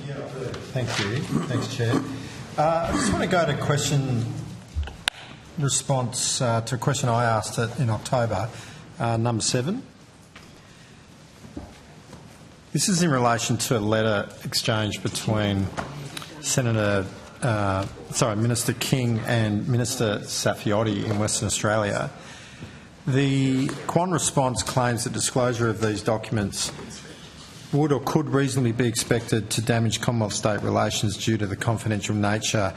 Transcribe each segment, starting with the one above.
Yeah, I do. Thank you. Thanks, Chair. I just want to go to response to a question I asked in October, number 7. This is in relation to a letter exchange between Minister King and Minister Saffioti in Western Australia. The Quan response claims that disclosure of these documents would or could reasonably be expected to damage Commonwealth-State relations due to the confidential nature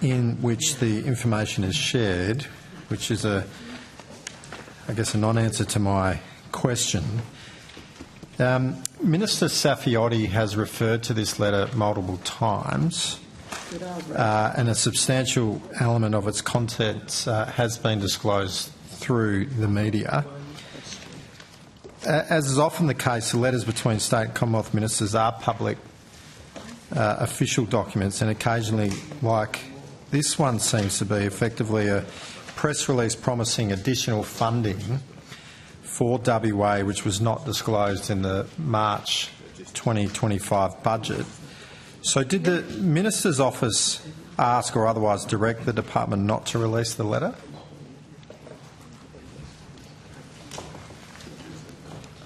in which the information is shared, which is I guess a non-answer to my question. Minister Saffioti has referred to this letter multiple times, and a substantial element of its contents has been disclosed through the media. As is often the case, the letters between state and Commonwealth ministers are public official documents, and occasionally, like this one seems to be, effectively a press release promising additional funding for WA, which was not disclosed in the March 2025 budget. So did the Minister's office ask or otherwise direct the department not to release the letter?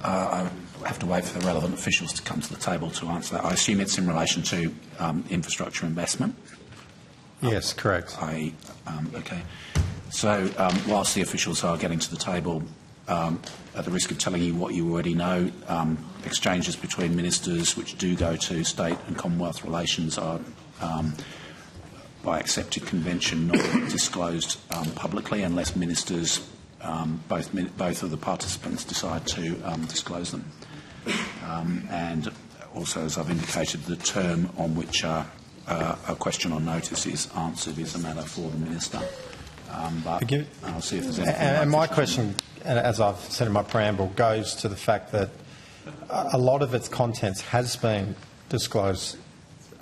I have to wait for the relevant officials to come to the table to answer that. I assume it's in relation to infrastructure investment? Yes, correct. Okay. So whilst the officials are getting to the table, at the risk of telling you what you already know, exchanges between ministers which do go to state and Commonwealth relations are, by accepted convention, not disclosed publicly unless ministers, both of the participants, decide to disclose them. And also, as I've indicated, the term on which a question on notice is answered is a matter for the minister. But I'll see if there's anything. And my question, as I've said in my preamble, goes to the fact that a lot of its contents has been disclosed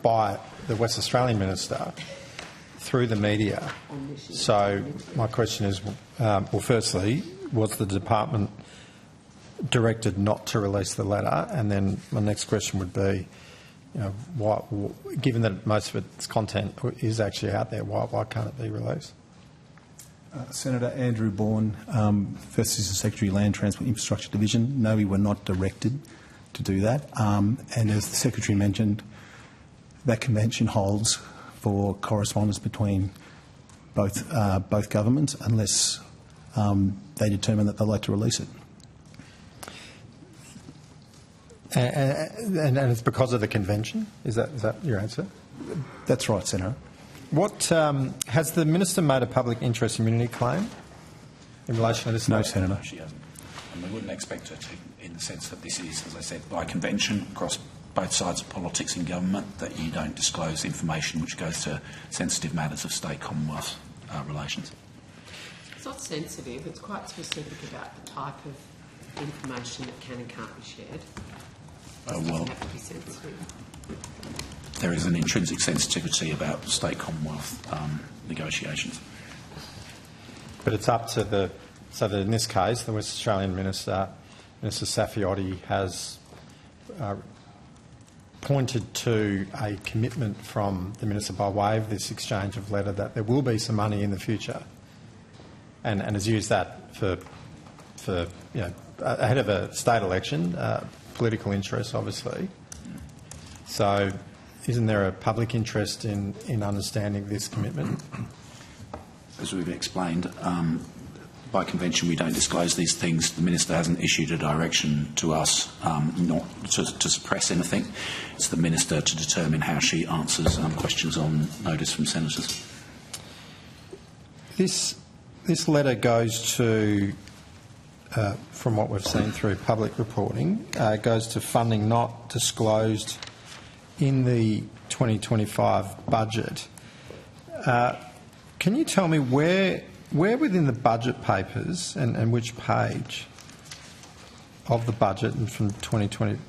by the West Australian minister through the media. So my question is, well, firstly, was the department directed not to release the letter? And then my next question would be, given that most of its content is actually out there, why can't it be released? Senator Andrew Bourne, First Assistant Secretary, Land Transport Infrastructure Division. No, we were not directed to do that. And as the Secretary mentioned, that convention holds for correspondence between both governments unless they determine that they'd like to release it. And it's because of the convention? Is that your answer? That's right, Senator. What has the minister made a public interest immunity claim in relation to this? No, Senator. She hasn't. And we wouldn't expect her to, in the sense that this is, as I said, by convention across both sides of politics in government, that you don't disclose information which goes to sensitive matters of state-Commonwealth relations. It's not sensitive. It's quite specific about the type of information that can and can't be shared. It doesn't have to be sensitive. There is an intrinsic sensitivity about state-Commonwealth negotiations. But it's up to so that in this case, the West Australian Minister, Minister Saffioti, has pointed to a commitment from the Minister by way of this exchange of letter that there will be some money in the future, and has used that for ahead of a state election, political interest, obviously. So isn't there a public interest in understanding this commitment? As we've explained, by convention we don't disclose these things. The Minister hasn't issued a direction to us not to suppress anything. It's the Minister to determine how she answers questions on notice from senators. This letter goes to, from what we've seen through public reporting, goes to funding not disclosed in the 2025 budget. Can you tell me where within the budget papers and which page of the budget and from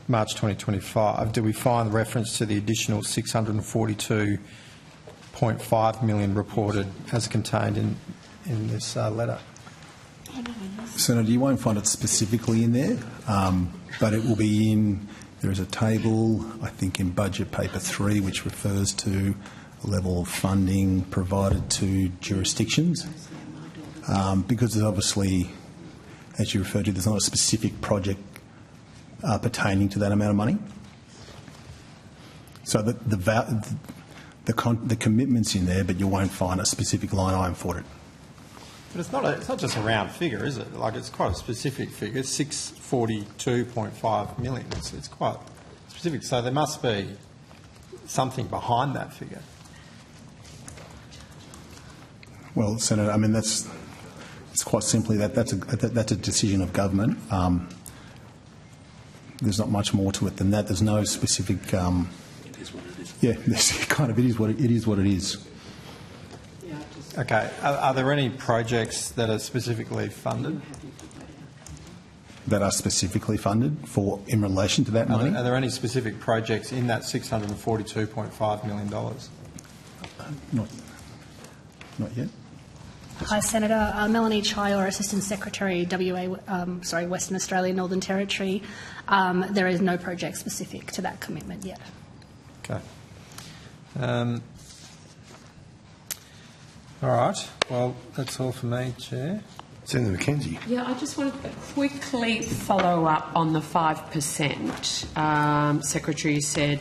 March 2025 do we find reference to the additional $642.5 million reported as contained in this letter? Senator, you won't find it specifically in there, but it will be in There is a table, I think, in budget paper 3, which refers to the level of funding provided to jurisdictions. Because there's obviously, as you referred to, there's not a specific project pertaining to that amount of money. So the commitment's in there, but you won't find a specific line item for it. But it's not just a round figure, is it? Like, it's quite a specific figure, 642.5 million. It's quite specific. So there must be something behind that figure. Well, Senator, I mean, it's quite simply that's a decision of government. There's not much more to it than that. There's no specific. It is what it is. Yeah, it is what it is. Okay. Are there any projects that are specifically funded? That are specifically funded in relation to that money? Are there any specific projects in that $642.5 million? Not yet. Hi, Senator. Melanie Chyor, Assistant Secretary, Western Australia, Northern Territory. There is no project specific to that commitment yet. Okay. All right. Well, that's all for me, Chair. Senator McKenzie. Yeah, I just want to quickly follow up on the 5%. Secretary said